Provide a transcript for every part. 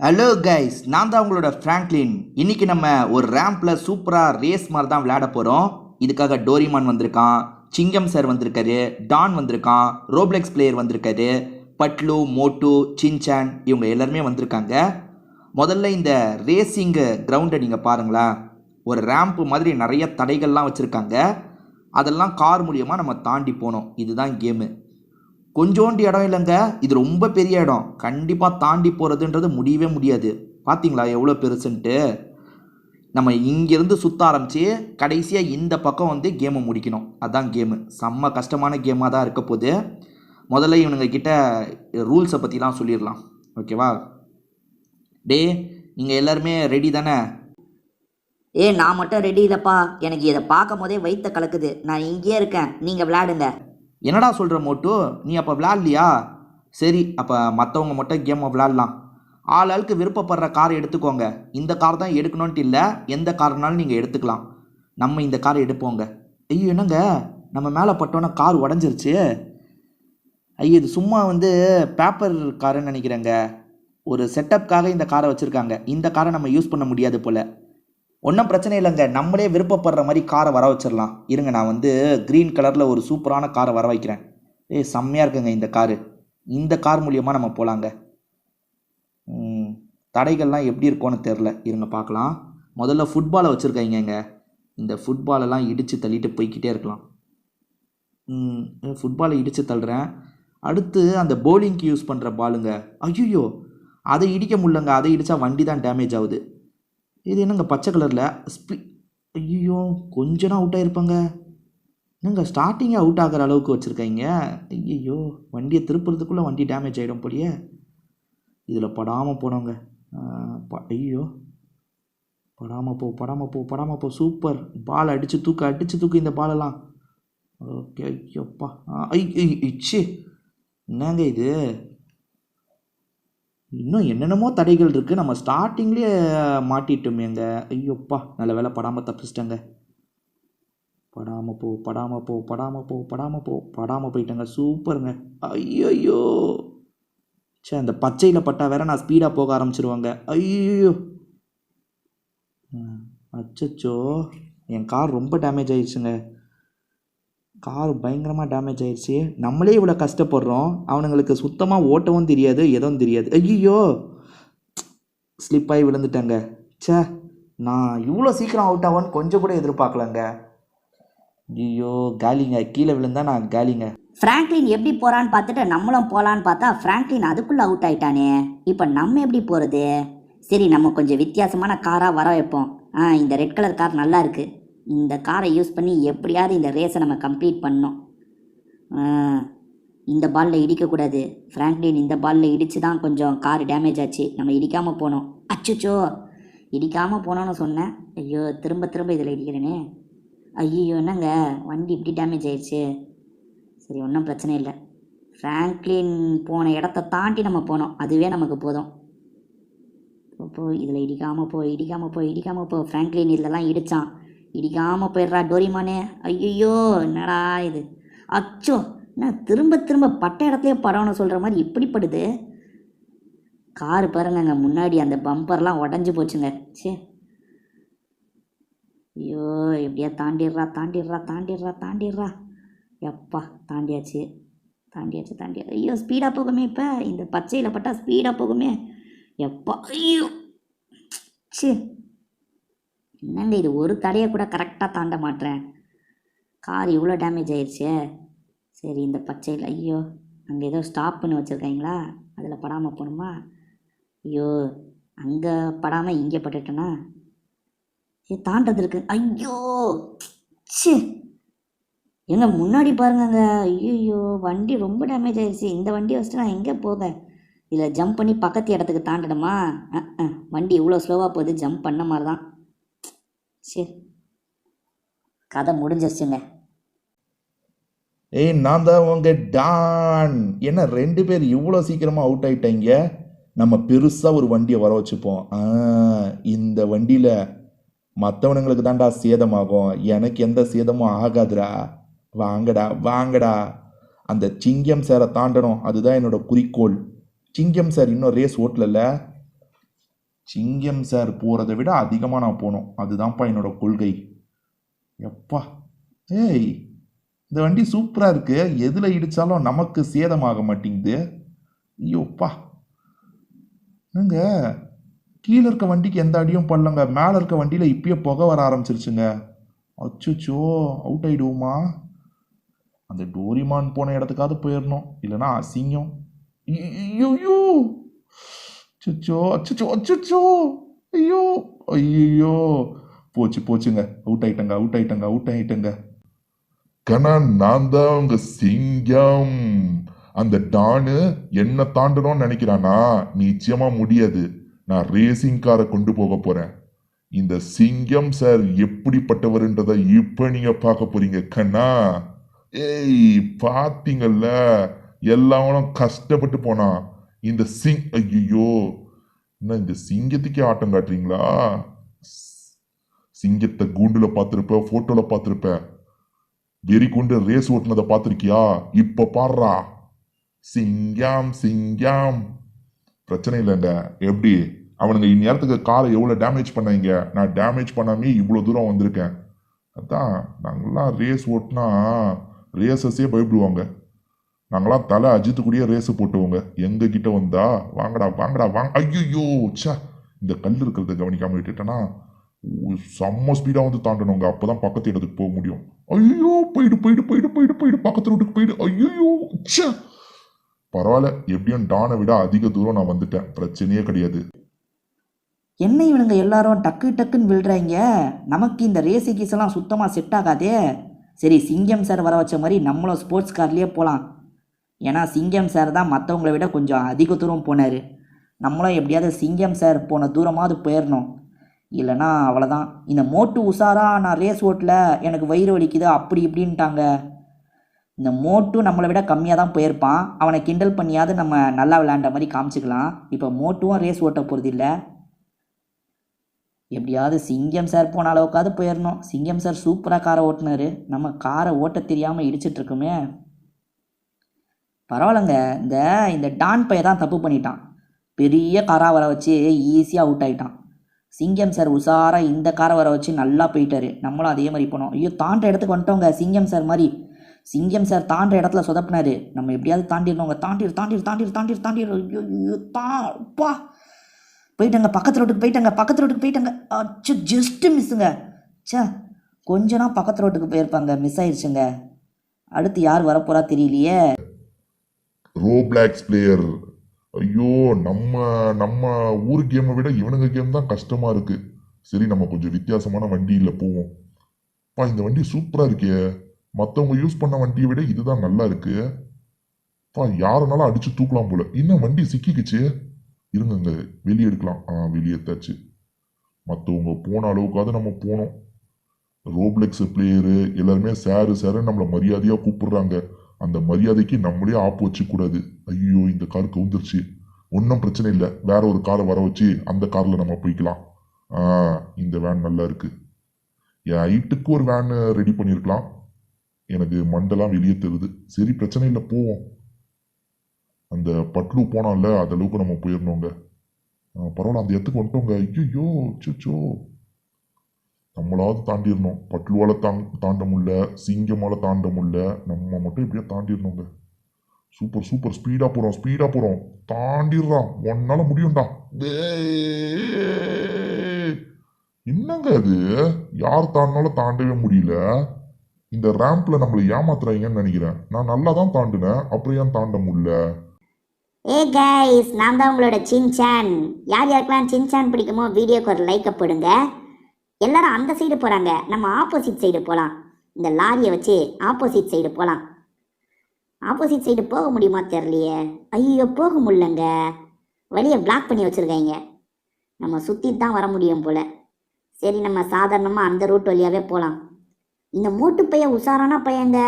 Hello guys, நான் தான் உங்களோட ஃப்ராங்க்லின். இன்னைக்கு நம்ம ஒரு ரேம்பில் சூப்பராக ரேஸ் மாதிரி தான் விளையாட போகிறோம். இதுக்காக டோரிமான் வந்திருக்கான், சிங்கம் சார் வந்திருக்காரு, டான் வந்திருக்கான், ரோப்ளெக்ஸ் பிளேயர் வந்திருக்காரு, பட்லு, மோட்டு, சின்சான் இவங்க எல்லாருமே வந்திருக்காங்க. முதல்ல இந்த ரேசிங் கிரவுண்டை நீங்கள் பாருங்களேன். ஒரு ரேம்ப் மாதிரி நிறைய தடைகள்லாம் வச்சுருக்காங்க. அதெல்லாம் கார் மூலியமாக நம்ம தாண்டி போனோம். இதுதான் கேமு. கொஞ்சோண்டு இடம் இல்லைங்க, இது ரொம்ப பெரிய இடம். கண்டிப்பாக தாண்டி போகிறதுன்றது முடியவே முடியாது. பார்த்தீங்களா எவ்வளோ பெருசுன்ட்டு. நம்ம இங்கேருந்து சுற்ற ஆரம்பித்து கடைசியாக இந்த பக்கம் வந்து கேமை முடிக்கணும். அதுதான் கேமு. செம்ம கஷ்டமான கேமாக தான் இருக்க போகுது. முதல்ல இவனுங்க கிட்ட ரூல்ஸை பற்றிலாம் சொல்லிடலாம். ஓகேவா? டே, நீங்கள் எல்லாருமே ரெடி தானே? நான் மட்டும் ரெடி இல்லைப்பா. எனக்கு இதை பார்க்கும் போதே வயிற்ற கலக்குது. நான் இங்கேயே இருக்கேன், நீங்கள் விளையாடுங்க. என்னடா சொல்கிற மோட்டு, நீ அப்போ விளையாடலையா? சரி, அப்போ மற்றவங்க மட்டும் கேமை விளையாடலாம். ஆளுக்கு விருப்பப்படுற காரை எடுத்துக்கோங்க. இந்த கார் தான் எடுக்கணுன்ட்டு இல்லை, எந்த கார்னாலும் நீங்கள் எடுத்துக்கலாம். நம்ம இந்த காரை எடுப்போங்க. ஐயோ, என்னங்க நம்ம மேலே பட்டோன்னா கார் உடஞ்சிருச்சு. ஐயோ, இது சும்மா வந்து பேப்பர் காருன்னு நினைக்கிறேங்க. ஒரு செட்டப்காக இந்த காரை வச்சுருக்காங்க. இந்த காரை நம்ம யூஸ் பண்ண முடியாது போல். ஒன்றும் பிரச்சனை இல்லைங்க, நம்மளே விருப்பப்படுற மாதிரி காரை வர வச்சிடலாம். இருங்க, நான் வந்து க்ரீன் கலரில் ஒரு சூப்பரான காரை வர வைக்கிறேன். செம்மையாக இருக்குங்க இந்த காரு. இந்த கார் மூலியமாக நம்ம போகலாங்க. தடைகள்லாம் எப்படி இருக்கும்னு தெரில, இருங்க பார்க்கலாம். முதல்ல ஃபுட்பாலை வச்சுருக்காங்க. இந்த ஃபுட்பாலெல்லாம் இடித்து தள்ளிட்டு போய்கிட்டே இருக்கலாம். ஃபுட்பாலை இடித்து தள்ளுறேன். அடுத்து அந்த போலிங்க்கு யூஸ் பண்ணுற பாலுங்க. ஐயோ, அதை இடிக்க முடியலங்க. அதை இடித்தா வண்டி தான் டேமேஜ் ஆகுது. இது என்னங்க பச்சை கலரில் ஐயோ, கொஞ்சம் அவுட் ஆகிருப்பாங்க. என்னங்க ஸ்டார்டிங்கே அவுட் ஆகிற அளவுக்கு வச்சுருக்காங்க. ஐயோ, வண்டியை திருப்புறதுக்குள்ளே வண்டி டேமேஜ் ஆகிடும் போலியே. இதில் படாமல் போனவங்க. ஐயோ, படாமல் போ. சூப்பர். பால் அடித்து தூக்கு இந்த பாலெல்லாம். ஓகே. ஐயோப்பா. ஐச்சு, என்னங்க இது? இன்னும் என்னென்னமோ தடைகள் இருக்குது. நம்ம ஸ்டார்டிங்லேயே மாட்டிட்டோமேங்க. ஐயோப்பா, நல்ல வேலை படாமல் தப்பிச்சிட்டேங்க. படாமல் போயிட்டேங்க. சூப்பருங்க. ஐயோ, சே, அந்த பச்சையில் பட்டா வேற நான் ஸ்பீடாக போக ஆரம்பிச்சிருவாங்க. ஐயோ, அச்சோ, என் கார் ரொம்ப டேமேஜ் ஆயிடுச்சுங்க. கார் பயங்கரமாக டேமேஜ் ஆயிடுச்சு. நம்மளே இவ்வளோ கஷ்டப்படுறோம், அவனுங்களுக்கு சுத்தமாக ஓட்டவும் தெரியாது, எதுவும் தெரியாது. ஐயோ, ஸ்லிப்பாகி விழுந்துட்டேங்க. சே, நான் இவ்வளோ சீக்கிரம் அவுட் ஆவான்னு கொஞ்சம் கூட எதிர்பார்க்கலங்க. ஐயோ, காலிங்க. கீழே விழுந்தா நான் காலிங்க. ஃப்ராங்க்லின் எப்படி போகிறான்னு பார்த்துட்டு நம்மளும் போகலான்னு பார்த்தா ஃப்ராங்க்லின் அதுக்குள்ளே அவுட் ஆயிட்டானே. இப்போ நம்ம எப்படி போகிறது? சரி, நம்ம கொஞ்சம் வித்தியாசமான காராக வர வைப்போம். இந்த ரெட் கலர் கார் நல்லா இருக்குது. இந்த காரை யூஸ் பண்ணி எப்படியாவது இந்த ரேஸை நம்ம கம்ப்ளீட் பண்ணோம். இந்த பாலில் இடிக்கக்கூடாது. ஃப்ராங்க்லின் இந்த பாலில் இடித்து தான் கொஞ்சம் கார் டேமேஜ் ஆச்சு. நம்ம இடிக்காமல் போனோம். அச்சோ, இடிக்காமல் போனோன்னு சொன்னேன். ஐயோ, திரும்ப இதில் இடிக்கிறேனே. ஐயோ, என்னங்க வண்டி இப்படி டேமேஜ் ஆயிடுச்சு. சரி, ஒன்றும் பிரச்சனை இல்லை. ஃப்ராங்க்லின் போன இடத்த தாண்டி நம்ம போனோம், அதுவே நமக்கு போதும். இதில் இடிக்காமல் போ. ஃப்ராங்க்லின் இதெல்லாம் இடித்தான். இடிக்காமல் போயிடுறா டோரிமானே. ஐயோ, என்னடா இது? அச்சோ, என்ன திரும்ப பட்ட இடத்துலையே படம்னு சொல்கிற மாதிரி இப்படி படுது. காரு பாருங்க, முன்னாடி அந்த பம்பர்லாம் உடஞ்சி போச்சுங்க. சே, ஐயோ, எப்படியா தாண்டிடுறா. எப்பா, தாண்டியாச்சு. ஐயோ, ஸ்பீடாக போகுமே. இப்போ இந்த பச்சையில் பட்டா ஸ்பீடாக போகுமே. எப்பா, ஐயோ, சே, என்னங்க இது? ஒரு தடையை கூட கரெக்டாக தாண்ட மாட்டேறேன். கார் இவ்வளோ டேமேஜ் ஆயிடுச்சே. சரி, இந்த பச்சையில் ஐயோ, அங்கே ஏதோ ஸ்டாப்புன்னு வச்சுருக்காங்களா, அதில் படாமல் போகணுமா? ஐயோ, அங்கே படாமல் இங்கே பட்டுட்டேன்னா தாண்டது இருக்கு. ஐயோ, சே, எங்க முன்னாடி பாருங்கங்க. ஐயோ, வண்டி ரொம்ப டேமேஜ் ஆயிடுச்சு. இந்த வண்டியை வச்சுட்டு நான் எங்கே போக? இதில் ஜம்ப் பண்ணி பக்கத்து இடத்துக்கு தாண்டணுமா? வண்டி இவ்வளோ ஸ்லோவாக போகுது, ஜம்ப் பண்ண மாதிரி தான். சரி, கதை முடிஞ்சிருச்சுங்க. நான் தான் உங்க டான். என்ன 2 பேர் இவ்வளோ சீக்கிரமாக அவுட் ஆயிட்டாங்க? நம்ம பெருசாக ஒரு வண்டியை வர வச்சுப்போம். இந்த வண்டியில் மற்றவனுங்களுக்கு தான்டா சேதமாகும், எனக்கு எந்த சேதமும் ஆகாதுடா. வாங்கடா. அந்த சிங்கம் சாரை தாண்டணும், அதுதான் என்னோட குறிக்கோள். சிங்கம் சார் இன்னும் ரேஸ் ஓட்டல. சிங்கம் சார் போகிறத விட அதிகமாக நான் போகணும், அதுதான்ப்பா என்னோட கொள்கை. எப்பா, ஏய் இந்த வண்டி சூப்பராக இருக்கு, எதில் இடித்தாலும் நமக்கு சேதமாக மாட்டேங்குது. ஐயோப்பா, என்னங்க கீழே இருக்க வண்டிக்கு எந்த அடியும் பண்ணலங்க, மேலே இருக்க வண்டியில் இப்பயே புகை வர ஆரம்பிச்சிருச்சுங்க. அச்சுச்சோ, அவுட் ஆகிடுவோமா? அந்த டோரிமான் போன இடத்துக்காவது போயிடணும், இல்லைன்னா அசிங்கம். ஐயோ, அச்சுச்சோ அச்சுச்சோ அச்சுச்சோ, ஐயோ ஐயோ, போச்சுங்க, அவுட் ஆயிட்டங்க. கண்ணா, நான் தான் உங்க சிங்கம். அந்த டானு என்ன தாண்டணும்னு நினைக்கிறானா? நிச்சயமா முடியாது. நான் ரேசிங் காரை கொண்டு போக போறேன். இந்த சிங்கம் சார் எப்படிப்பட்டவர்ன்றதை இப்ப நீங்க பார்க்க போறீங்க கண்ணா. ஏய், பாத்தீங்கல்ல, எல்லாரும் கஷ்டப்பட்டு போனா இந்த ஐயோ, என்ன இந்த சிங்கத்துக்கே ஆட்டம் காட்டுறீங்களா? சிங்கத்தை கூண்டுல பார்த்திருப்ப, போட்டோல பார்த்திருப்ப, வெறி கொண்டு ரேஸ் ஓட்டுனதை பார்த்திருக்கியா? இப்ப பாடுறா, சிங்கம். பிரச்சனை இல்லைங்க. எப்படி அவனுங்க இந்நேரத்துக்கு காரை எவ்வளவு டேமேஜ் பண்ணாங்க, நான் டேமேஜ் பண்ணாமே இவ்வளவு தூரம் வந்திருக்கேன். அதான் நாங்களாம் ரேஸ் ஓட்டினா ரேசஸே பயப்படுவாங்க. நாங்களாம் தலை அஜித்து கூடிய ரேஸ் போட்டுவோங்க. எங்க கிட்ட வந்தா வாங்கடா வாங்க. ஐயோ, சா, இந்த கல் இருக்கிறத கவனிக்காம விட்டுட்டேன்னா செம்ம ஸ்பீடா வந்து தாண்டணுங்க, அப்பதான் பக்கத்து இடத்துக்கு போக முடியும். ஐயோ, போயிடு பக்கத்து ரோட்டுக்கு போயிடு. ஐயோ, சா, பரவாயில்ல, எப்படியும் டானை விட அதிக தூரம் நான் வந்துட்டேன், பிரச்சனையே கிடையாது. என்ன இவனுங்க எல்லாரும் டக்குன்னு விழுறாங்க, நமக்கு இந்த ரேசி கீஸ் எல்லாம் சுத்தமாக செட் ஆகாதே. சரி, சிங்கம் சார் வர வச்ச மாதிரி நம்மளும் ஸ்போர்ட்ஸ் கார்லேயே போகலாம். ஏன்னா சிங்கம் சார் தான் மற்றவங்களை விட கொஞ்சம் அதிக தூரம் போனார். நம்மளும் எப்படியாவது சிங்கம் சார் போன தூரமாவது போயிடணும், இல்லைனா அவ்வளோதான். இந்த மோட்டு உஷாரா நான் ரேஸ் ஓட்டல, எனக்கு வயிறு வலிக்குது அப்படி இப்படின்ட்டாங்க. இந்த மோட்டு நம்மளை விட கம்மியாக தான் போயிருப்பான், அவனை கிண்டல் பண்ணியாவது நம்ம நல்லா விளையாண்ட மாதிரி காமிச்சிக்கலாம். இப்போ மோட்டுவும் ரேஸ் ஓட்ட போகிறது இல்லை. எப்படியாவது சிங்கம் சார் போன அளவுக்காவது போயிடணும். சிங்கம் சார் சூப்பராக காரை ஓட்டினாரு, நம்ம காரை ஓட்ட தெரியாமல் இடிச்சிட்ருக்குமே. பரவாயில்லைங்க, இந்த டான் பைய தான் தப்பு பண்ணிட்டான். பெரிய காராக வர வச்சு ஈஸியாக அவுட் ஆகிட்டான். சிங்கம் சார் உஷாராக இந்த காரை வர வச்சு நல்லா போயிட்டாரு. நம்மளும் அதே மாதிரி போனோம். ஐயோ, தாண்ட இடத்துக்கு வந்துட்டோங்க. சிங்கம் சார் மாதிரி சிங்கம் சார் தாண்ட இடத்துல சொதப்பினாரு. நம்ம எப்படியாவது தாண்டிடணுங்க. தாண்டிடு. ஐயோ தாப்பா, போயிட்டங்க, பக்கத்து ரோட்டுக்கு போயிட்டங்க. அச்சு, ஜஸ்ட்டு மிஸ்ஸுங்க. சே, கொஞ்ச நாள் பக்கத்து ரோட்டுக்கு போயிருப்பாங்க, மிஸ் ஆயிடுச்சுங்க. அடுத்து யார் வரப்போறா தெரியலையே. Roblox player. ஐயோ, நம்ம ஊர் கேமை விட இவனுங்க கேம் தான் கஷ்டமா இருக்கு. சரி, நம்ம கொஞ்சம் வித்தியாசமான வண்டியில போவோம். இந்த வண்டி சூப்பரா இருக்கே, மற்றவங்க யூஸ் பண்ண வண்டியை விட இதுதான் நல்லா இருக்கு. யாருனாலும் அடிச்சு தூக்கலாம் போல. இன்னும் வண்டி சிக்கிக்குச்சு, இருங்க வெளியே எடுக்கலாம். வெளியேத்தாச்சு. மற்றவங்க போன அளவுக்காவது நம்ம போனோம். ரோப்ளெக்ஸ் பிளேயரு எல்லாருமே சாரு நம்மளை மரியாதையா கூப்பிடுறாங்க. அந்த மரியாதைக்கு நம்மளே ஆப்பு வச்சு கூடாது. ஐயோ, இந்த கார் கவுந்துருச்சு. ஒன்றும் பிரச்சனை இல்லை, வேற ஒரு காரை வர வச்சு அந்த கார்ல நம்ம போய்க்கலாம். இந்த வேன் நல்லா இருக்கு. என் ஹைட்டுக்கு ஒரு வேன் ரெடி பண்ணியிருக்கலாம். எனக்கு மண்டெல்லாம் வெளியே தருது. சரி, பிரச்சனை இல்லை, போவோம். அந்த பட்லு போனால அந்த அளவுக்கு நம்ம போயிடணுங்க. பரவாயில்ல, அந்த இடத்துக்கு வந்துட்டோங்க. ஐயோ, சோ, நம்மளாவது தாண்டிடணும். பட்லுவால தாண்ட முடியல, சிங்கமால தாண்ட முடியல, நம்ம மட்டும் இப்படியே தாண்டிடணுங்க. சூப்பர், ஸ்பீடா போறோம். தாண்டிடுறான், ஒன்னால முடியும்டா. என்னங்க அது, யார் தாண்டினாலும் தாண்டவே முடியல. இந்த ரேம்ப்ல நம்மளை ஏமாத்துறாங்கன்னு நினைக்கிறேன். நான் நல்லா தான் தாண்டினேன், அப்புறம் ஏன் தாண்ட முடியல? ஏ கைஸ், நான் தான் உங்களோட சின்சான். யாருக்கெல்லாம் சின்சான் பிடிக்குமோ வீடியோக்கு ஒரு லைக்கை போடுங்க. எல்லாரும் அந்த சைடு போகிறாங்க, நம்ம ஆப்போசிட் சைடு போகலாம். இந்த லாரியை வச்சு ஆப்போசிட் சைடு போகலாம். ஆப்போசிட் சைடு போக முடியுமா தெரியலையே. ஐயோ, போக முடியலங்க, வழியை பிளாக் பண்ணி வச்சுருக்காங்க. நம்ம சுற்றி தான் வர முடியும் போல். சரி, நம்ம சாதாரணமாக அந்த ரூட் வழியாகவே போகலாம். இந்த மூட்டு பையன் உஷாரான பையங்க,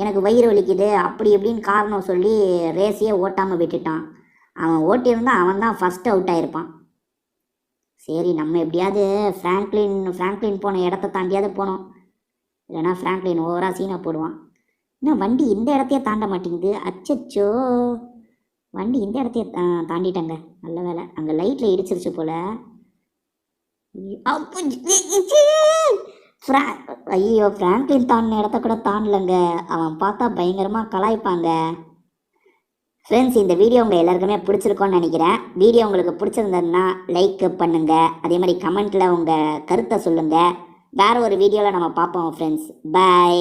எனக்கு வயிறு வலிக்குது அப்படி இப்படின்னு காரணம் சொல்லி ரேஸையே ஓட்டாமல் விட்டுட்டான். அவன் ஓட்டியிருந்தா அவன் தான் ஃபஸ்ட்டு அவுட் ஆகிருப்பான். சரி, நம்ம எப்படியாவது ஃப்ராங்க்லின் போன இடத்த தாண்டியாவது போனோம், இல்லைனா ஃப்ராங்க்லின் ஓவராக சீனை போடுவான். இன்னும் வண்டி இந்த இடத்தையே தாண்ட மாட்டேங்குது. அச்சச்சோ, வண்டி இந்த இடத்தையே தாண்டிட்டேங்க. நல்ல வேலை, அங்கே லைட்டில் இடிச்சிருச்சு போல். ஐயோ, பிராங்க்லின் தாண்டின இடத்த கூட தாண்டலங்க. அவன் பார்த்தா பயங்கரமாக கலாய்ப்பாங்க. ஃப்ரெண்ட்ஸ், இந்த வீடியோ உங்கள் எல்லாருக்குமே பிடிச்சிருக்கோன்னு நினைக்கிறேன். வீடியோ உங்களுக்கு பிடிச்சிருந்ததுன்னா லைக் பண்ணுங்கள். அதே மாதிரி கமெண்ட்டில் உங்கள் கருத்தை சொல்லுங்கள். வேறு ஒரு வீடியோவில் நம்ம பார்ப்போம் ஃப்ரெண்ட்ஸ். பை.